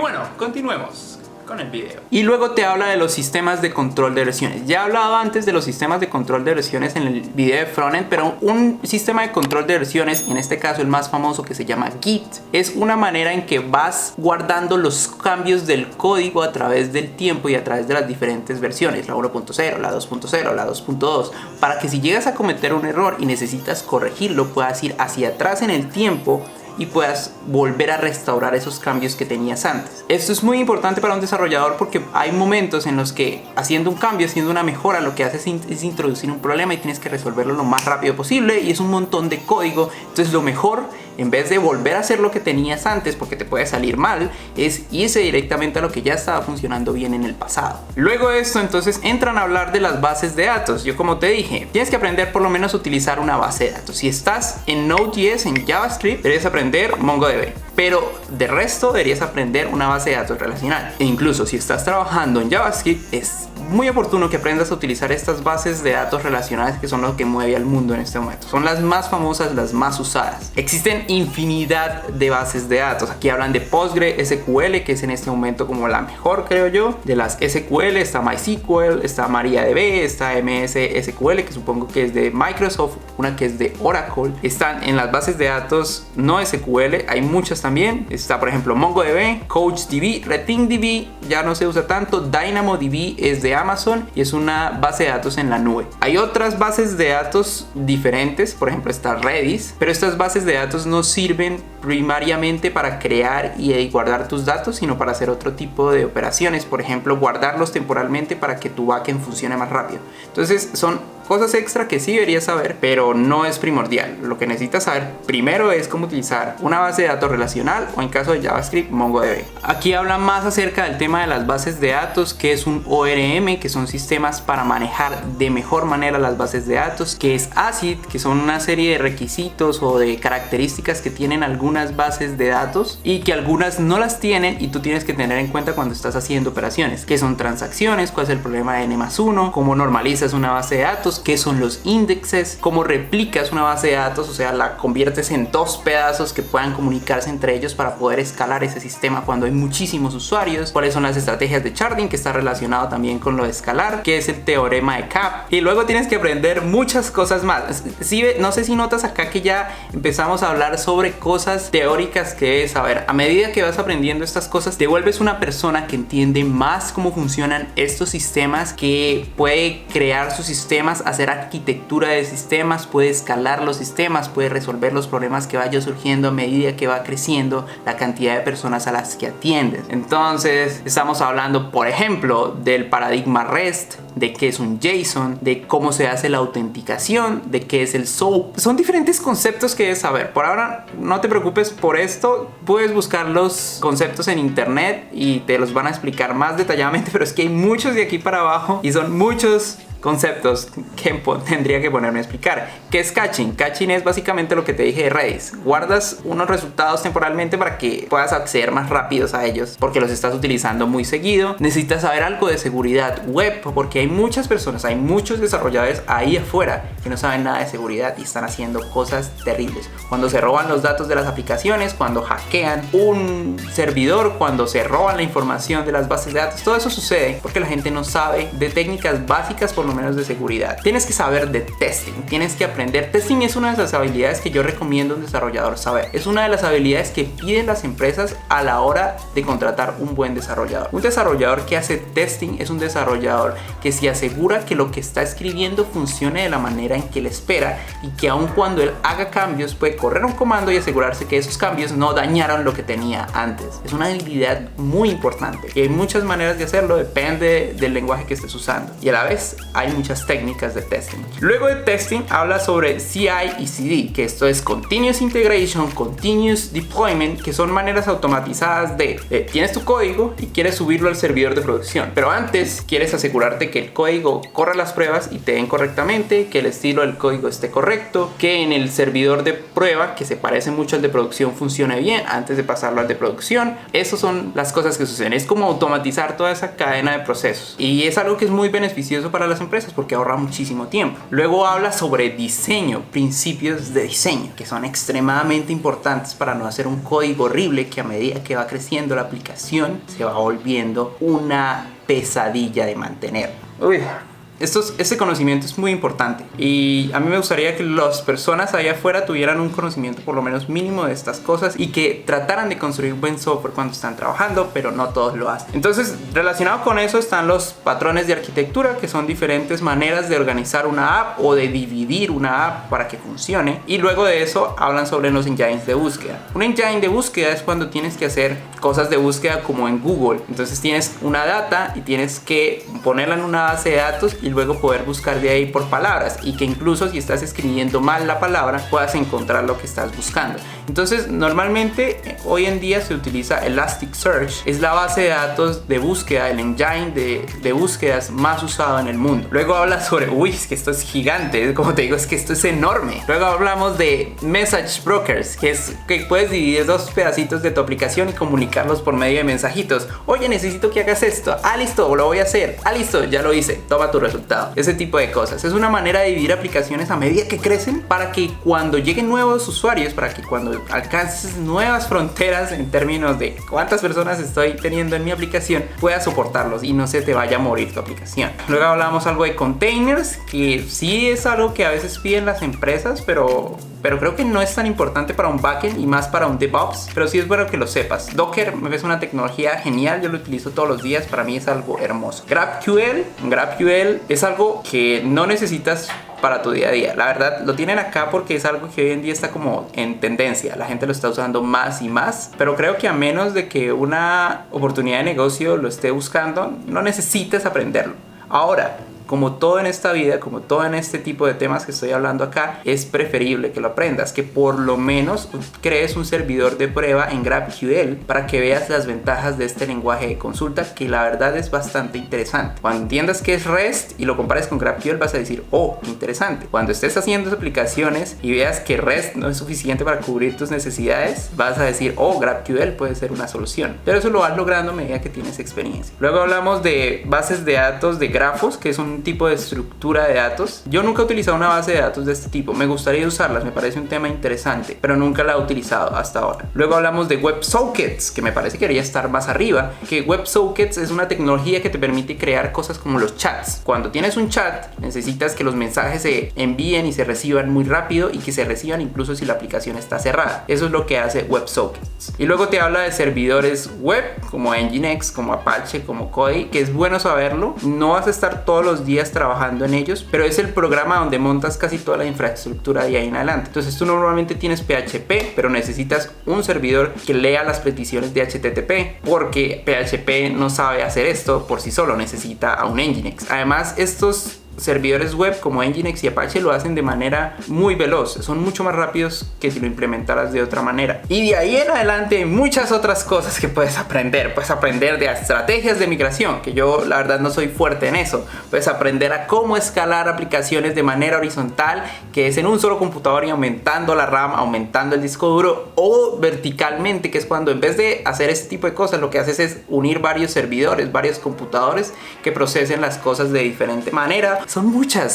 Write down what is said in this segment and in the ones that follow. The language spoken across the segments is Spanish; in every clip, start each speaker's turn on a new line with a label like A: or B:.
A: bueno, continuemos con el video.
B: Y luego te habla de los sistemas de control de versiones. Ya he hablado antes de los sistemas de control de versiones en el video de frontend, pero un sistema de control de versiones, en este caso el más famoso, que se llama Git, es una manera en que vas guardando los cambios del código a través del tiempo y a través de las diferentes versiones, la 1.0, la 2.0, la 2.2, para que si llegas a cometer un error y necesitas corregirlo, puedas ir hacia atrás en el tiempo y puedas volver a restaurar esos cambios que tenías antes. Esto es muy importante para un desarrollador porque hay momentos en los que haciendo un cambio, haciendo una mejora, lo que haces es introducir un problema y tienes que resolverlo lo más rápido posible y es un montón de código. Entonces lo mejor, en vez de volver a hacer lo que tenías antes porque te puede salir mal, es irse directamente a lo que ya estaba funcionando bien en el pasado. Luego de esto, entonces entran a hablar de las bases de datos. Yo, como te dije, tienes que aprender por lo menos a utilizar una base de datos. Si estás en Node.js, en JavaScript, deberías aprender MongoDB. Pero de resto deberías aprender una base de datos relacional. E incluso si estás trabajando en JavaScript, es muy oportuno que aprendas a utilizar estas bases de datos relacionales, que son lo que mueve al mundo en este momento. Son las más famosas, las más usadas. Existen infinidad de bases de datos. Aquí hablan de PostgreSQL, que es en este momento como la mejor, creo yo. De las SQL está MySQL, está MariaDB, está MS-SQL, que supongo que es de Microsoft, una que es de Oracle. Están en las bases de datos no SQL, hay muchas también. Está por ejemplo MongoDB, CouchDB, RethinkDB ya no se usa tanto, DynamoDB es de Amazon y es una base de datos en la nube. Hay otras bases de datos diferentes, por ejemplo está Redis, pero estas bases de datos no sirven primariamente para crear y guardar tus datos, sino para hacer otro tipo de operaciones, por ejemplo guardarlos temporalmente para que tu backend funcione más rápido. Entonces son cosas extra que sí deberías saber, pero no es primordial. Lo que necesitas saber primero es cómo utilizar una base de datos relacional o en caso de JavaScript, MongoDB. Aquí habla más acerca del tema de las bases de datos, que es un ORM, que son sistemas para manejar de mejor manera las bases de datos, que es ACID, que son una serie de requisitos o de características que tienen algunas bases de datos y que algunas no las tienen y tú tienes que tener en cuenta cuando estás haciendo operaciones, que son transacciones, cuál es el problema de N+1, cómo normalizas una base de datos, qué son los indexes, cómo replicas una base de datos, o sea, la conviertes en dos pedazos que puedan comunicarse entre ellos para poder escalar ese sistema cuando hay muchísimos usuarios, cuáles son las estrategias de sharding, que está relacionado también con lo de escalar, qué es el teorema de CAP, y luego tienes que aprender muchas cosas más. Sí, no sé si notas acá que ya empezamos a hablar sobre cosas teóricas que debes saber. A medida que vas aprendiendo estas cosas, te vuelves una persona que entiende más cómo funcionan estos sistemas, que puede crear sus sistemas, hacer arquitectura de sistemas, puede escalar los sistemas, puede resolver los problemas que vaya surgiendo a medida que va creciendo la cantidad de personas a las que atiendes. Entonces estamos hablando, por ejemplo, del paradigma REST, de qué es un JSON, de cómo se hace la autenticación, de qué es el SOAP. Son diferentes conceptos que debes saber. Por ahora no te preocupes por esto, puedes buscar los conceptos en internet y te los van a explicar más detalladamente, pero es que hay muchos de aquí para abajo y son muchos conceptos que tendría que ponerme a explicar. ¿Qué es caching? Caching es básicamente lo que te dije de Redis. Guardas unos resultados temporalmente para que puedas acceder más rápidos a ellos porque los estás utilizando muy seguido. Necesitas saber algo de seguridad web porque hay muchas personas, hay muchos desarrolladores ahí afuera que no saben nada de seguridad y están haciendo cosas terribles. Cuando se roban los datos de las aplicaciones, cuando hackean un servidor, cuando se roban la información de las bases de datos, todo eso sucede porque la gente no sabe de técnicas básicas, por lo menos de seguridad. Tienes que saber de testing, tienes que aprender. Testing es una de las habilidades que yo recomiendo a un desarrollador saber. Es una de las habilidades que piden las empresas a la hora de contratar un buen desarrollador. Un desarrollador que hace testing es un desarrollador que se asegura que lo que está escribiendo funcione de la manera en que él espera y que aun cuando él haga cambios puede correr un comando y asegurarse que esos cambios no dañaron lo que tenía antes. Es una habilidad muy importante y hay muchas maneras de hacerlo, depende del lenguaje que estés usando y a la vez hay muchas técnicas de testing. Luego de testing habla sobre CI y CD, que esto es Continuous Integration, Continuous Deployment, que son maneras automatizadas de tienes tu código y quieres subirlo al servidor de producción, pero antes quieres asegurarte que el código corra las pruebas y te den correctamente, que el estilo del código esté correcto, que en el servidor de prueba, que se parece mucho al de producción, funcione bien antes de pasarlo al de producción. Esas son las cosas que suceden. Es como automatizar toda esa cadena de procesos y es algo que es muy beneficioso para las empresas empresas porque ahorra muchísimo tiempo. Luego habla sobre diseño, principios de diseño, que son extremadamente importantes para no hacer un código horrible que a medida que va creciendo la aplicación se va volviendo una pesadilla de mantener. Este conocimiento es muy importante y a mí me gustaría que las personas allá afuera tuvieran un conocimiento por lo menos mínimo de estas cosas y que trataran de construir buen software cuando están trabajando, pero no todos lo hacen. Entonces, relacionado con eso están los patrones de arquitectura, que son diferentes maneras de organizar una app o de dividir una app para que funcione. Y luego de eso hablan sobre los engines de búsqueda. Un engine de búsqueda es cuando tienes que hacer cosas de búsqueda como en Google. Entonces tienes una data y tienes que ponerla en una base de datos y luego poder buscar de ahí por palabras, y que incluso si estás escribiendo mal la palabra puedas encontrar lo que estás buscando. Entonces normalmente hoy en día se utiliza Elasticsearch, es la base de datos de búsqueda, el engine de búsquedas más usado en el mundo. Luego habla sobre, es que esto es gigante, como te digo, es que esto es enorme. Luego hablamos de message brokers, que es que puedes dividir dos pedacitos de tu aplicación y comunicarlos por medio de mensajitos. Oye, necesito que hagas esto. Listo, lo voy a hacer. Listo, ya lo hice, toma tu resultado. Ese tipo de cosas. Es una manera de dividir aplicaciones a medida que crecen para que cuando lleguen nuevos usuarios, para que cuando alcances nuevas fronteras en términos de cuántas personas estoy teniendo en mi aplicación, puedas soportarlos y no se te vaya a morir tu aplicación. Luego hablamos algo de containers, que sí es algo que a veces piden las empresas, pero creo que no es tan importante para un backend y más para un DevOps, pero sí es bueno que lo sepas. Docker me parece una tecnología genial, yo lo utilizo todos los días, para mí es algo hermoso. GraphQL es algo que no necesitas para tu día a día. La verdad lo tienen acá porque es algo que hoy en día está como en tendencia, la gente lo está usando más y más, pero creo que a menos de que una oportunidad de negocio lo esté buscando, no necesitas aprenderlo. Ahora, como todo en esta vida, como todo en este tipo de temas que estoy hablando acá, es preferible que lo aprendas, que por lo menos crees un servidor de prueba en GraphQL para que veas las ventajas de este lenguaje de consulta, que la verdad es bastante interesante. Cuando entiendas qué es REST y lo compares con GraphQL, vas a decir, interesante. Cuando estés haciendo aplicaciones y veas que REST no es suficiente para cubrir tus necesidades, vas a decir, GraphQL puede ser una solución. Pero eso lo vas logrando a medida que tienes experiencia. Luego hablamos de bases de datos de grafos, que es un tipo de estructura de datos. Yo nunca he utilizado una base de datos de este tipo, me gustaría usarlas, me parece un tema interesante, pero nunca la he utilizado hasta ahora. Luego hablamos de WebSockets, que me parece que debería estar más arriba, que WebSockets es una tecnología que te permite crear cosas como los chats. Cuando tienes un chat, necesitas que los mensajes se envíen y se reciban muy rápido, y que se reciban incluso si la aplicación está cerrada. Eso es lo que hace WebSockets. Y luego te habla de servidores web como Nginx, como Apache, como Kodi, que es bueno saberlo. No vas a estar todos los días trabajando en ellos, pero es el programa donde montas casi toda la infraestructura de ahí en adelante. Entonces tú normalmente tienes PHP, pero necesitas un servidor que lea las peticiones de HTTP, porque PHP no sabe hacer esto por sí solo, necesita a un Nginx. Además, estos servidores web como Nginx y Apache lo hacen de manera muy veloz, son mucho más rápidos que si lo implementaras de otra manera. Y de ahí en adelante hay muchas otras cosas que puedes aprender. Puedes aprender de estrategias de migración, que yo la verdad no soy fuerte en eso. Puedes aprender a cómo escalar aplicaciones de manera horizontal, que es en un solo computador y aumentando la RAM, aumentando el disco duro, o verticalmente, que es cuando en vez de hacer este tipo de cosas lo que haces es unir varios servidores, varios computadores que procesen las cosas de diferente manera. Son muchísimas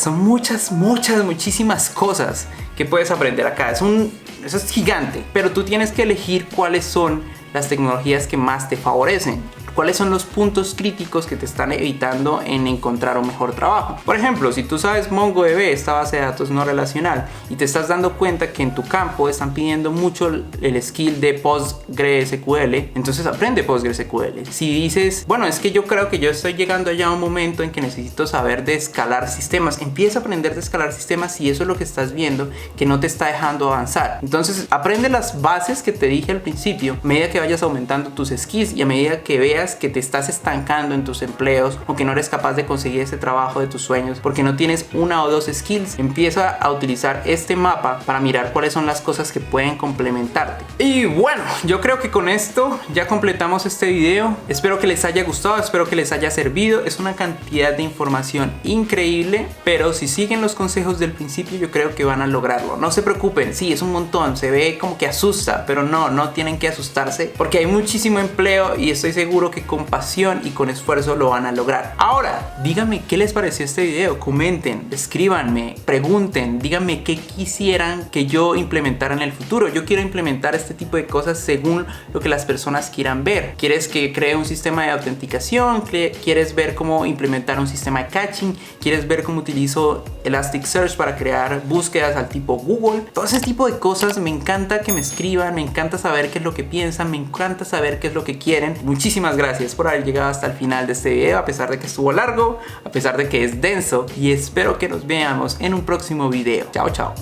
B: cosas que puedes aprender acá. Eso es gigante, pero tú tienes que elegir cuáles son las tecnologías que más te favorecen. ¿Cuáles son los puntos críticos que te están evitando en encontrar un mejor trabajo? Por ejemplo, si tú sabes MongoDB, esta base de datos no relacional, y te estás dando cuenta que en tu campo están pidiendo mucho el skill de PostgreSQL, entonces aprende PostgreSQL. Si dices, bueno, es que yo creo que yo estoy llegando ya a un momento en que necesito saber de escalar sistemas, empieza a aprender de escalar sistemas si eso es lo que estás viendo que no te está dejando avanzar. Entonces, aprende las bases que te dije al principio, a medida que vayas aumentando tus skills y a medida que veas que te estás estancando en tus empleos o que no eres capaz de conseguir ese trabajo de tus sueños porque no tienes una o dos skills, empieza a utilizar este mapa para mirar cuáles son las cosas que pueden complementarte. Y bueno, yo creo que con esto ya completamos este video. Espero que les haya gustado, espero que les haya servido. Es una cantidad de información increíble, pero si siguen los consejos del principio yo creo que van a lograrlo. No se preocupen, sí, es un montón, se ve como que asusta, pero no tienen que asustarse porque hay muchísimo empleo y estoy seguro que con pasión y con esfuerzo lo van a lograr. Ahora, díganme qué les pareció este video, comenten, escríbanme, pregunten, díganme qué quisieran que yo implementara en el futuro. Yo quiero implementar este tipo de cosas según lo que las personas quieran ver. ¿Quieres que cree un sistema de autenticación? ¿Quieres ver cómo implementar un sistema de caching? ¿Quieres ver cómo utilizo Elasticsearch para crear búsquedas al tipo Google? Todo ese tipo de cosas me encanta que me escriban, me encanta saber qué es lo que piensan, me encanta saber qué es lo que quieren. Muchísimas gracias por haber llegado hasta el final de este video, a pesar de que estuvo largo, a pesar de que es denso, y espero que nos veamos en un próximo video. Chao, chao.